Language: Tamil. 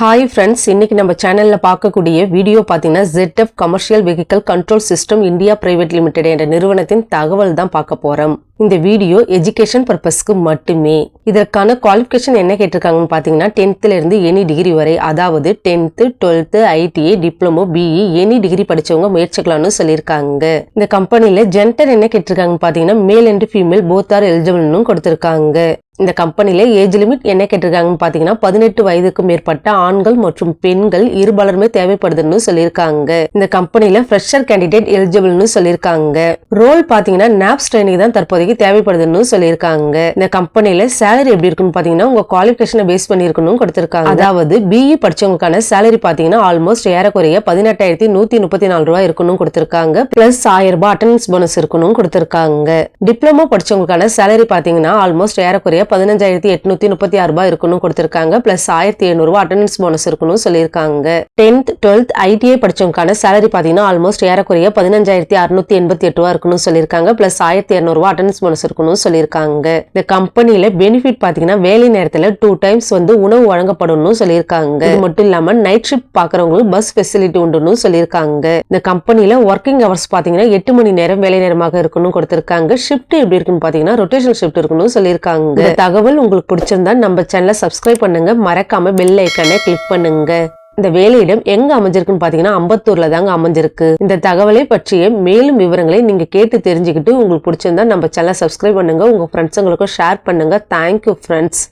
ஹாய் ஃப்ரெண்ட்ஸ், இன்னைக்கு நம்ம சேனல்ல பார்க்கக்கூடிய வீடியோ பார்த்தீங்கன்னா ZF commercial vehicle control system India private limited என்ற நிறுவனத்தின் தகவல் தான் பார்க்க போறோம். இந்த வீடியோ எஜுகேஷன் பர்பஸ்க்கு மட்டுமே. இதற்கான குவாலிஃபிகேஷன் என்ன கேட்டிருக்காங்கன்னு பார்த்தீங்கன்னா 10th இருந்து எனி டிகிரி வரை, அதாவது 10th 12th ITI diploma BE any degree படிச்சவங்க முயற்சிக்கலாம்னு சொல்லியிருக்காங்க. இந்த கம்பெனில ஜெண்டர் என்ன கேட்டிருக்காங்கன்னு பார்த்தீங்கன்னா male and female both are எலிஜிபிள்னு கொடுத்திருக்காங்க. இந்த கம்பெனில ஏஜ் லிமிட் என்ன கேட்டிருக்காங்கன்னு பார்த்தீங்கன்னா 18 வயதுக்கு மேற்பட்ட ஆண்கள் மற்றும் பெண்கள் இருபாலருமே தேவைப்படுதுன்னு சொல்லியிருக்காங்க. இந்த கம்பெனில ஃப்ரெஷர் கேண்டிடேட் எலிஜிபிள்னு சொல்லியிருக்காங்க. ரோல் பார்த்தீங்கன்னா நாப்ஸ் ட்ரைனிங் தான் தற்போதைக்கு தேவைப்படுதுன்னு சொல்லியிருக்காங்க. இந்த கம்பெனில சேலரி எப்படி இருக்குன்னு பார்த்தீங்கன்னா உங்க குவாலிஃபிகேஷனை பேஸ் பண்ணி இருக்கணும் கொடுத்திருக்காங்க. அதாவது BE படிச்சவங்களுக்கான சேலரி பார்த்தீங்கன்னா ஆல்மோஸ்ட் ஏறக்குறைய 18,134 ரூபாய் இருக்கணும் கொடுத்திருக்காங்க. பிளஸ் 1000 ரூபாய் அட்டெண்டன்ஸ் போனஸ் இருக்கணும் கொடுத்திருக்காங்க. டிப்ளமோ படிச்சவங்களுக்கான சேலரி பார்த்தீங்கன்னா ஆல்மோஸ்ட் ஏறக்குறைய 15,836 ரூபாய் இருக்கணும் கொடுத்திருக்காங்க. பிளஸ் 1,700 ரூபாய் அட்டெண்டன்ஸ் போனஸ் இருக்கணும் சொல்லியிருக்காங்க. 10th 12th ITI படிச்சவங்களுக்கான சேலரி பார்த்தீங்கன்னா ஆல்மோஸ்ட் ஏறக்குறைய 15,688 ரூபாய் இருக்கணும் சொல்லியிருக்காங்க. பிளஸ் 1,200 ரூபாய் அட்டெண்டன்ஸ் போனஸ் இருக்கணும் சொல்லியிருக்காங்க. இந்த கம்பெனில பெனிஃபிட் பார்த்தீங்கன்னா வேலை நேரத்துல 2 டைம்ஸ் உணவு வழங்கப்படும் சொல்லியிருக்காங்க. இது மட்டும் இல்லாம நைட் ஷிஃப்ட் பாக்குறவங்களுக்கு பஸ் ஃபெசிலிட்டி உண்டுன்னு சொல்லியிருக்காங்க. இந்த கம்பெனில ஒர்க்கிங் ஹவர்ஸ் பார்த்தீங்கன்னா 8 மணி நேரம் வேலை நேரமாக இருக்கணும் கொடுத்திருக்காங்க. ஷிஃப்ட் எப்படி இருக்குன்னு பார்த்தீங்கன்னா ரொட்டேஷனல் ஷிஃப்ட் இருக்கணும் சொல்லியிருக்காங்க. இந்த தகவல் உங்களுக்கு பிடிச்சிருந்தா நம்ம சேனலை சப்ஸ்கிரைப் பண்ணுங்க, மறக்காம பெல் ஐக்கானை கிளிக் பண்ணுங்க. இந்த வேலையிடம் எங்க அமைஞ்சிருக்குன்னு பாத்தீங்கன்னா அம்பத்தூர்ல தாங்க அமைஞ்சிருக்கு. இந்த தகவலை பற்றிய மேலும் விவரங்களை நீங்க கேட்டு தெரிஞ்சுக்கிட்டு உங்களுக்கு பிடிச்சிருந்தா நம்ம சேனலை சப்ஸ்கிரைப் பண்ணுங்க, உங்க ஃப்ரெண்ட்ஸுங்களுக்கும் ஷேர் பண்ணுங்க. Thank you friends.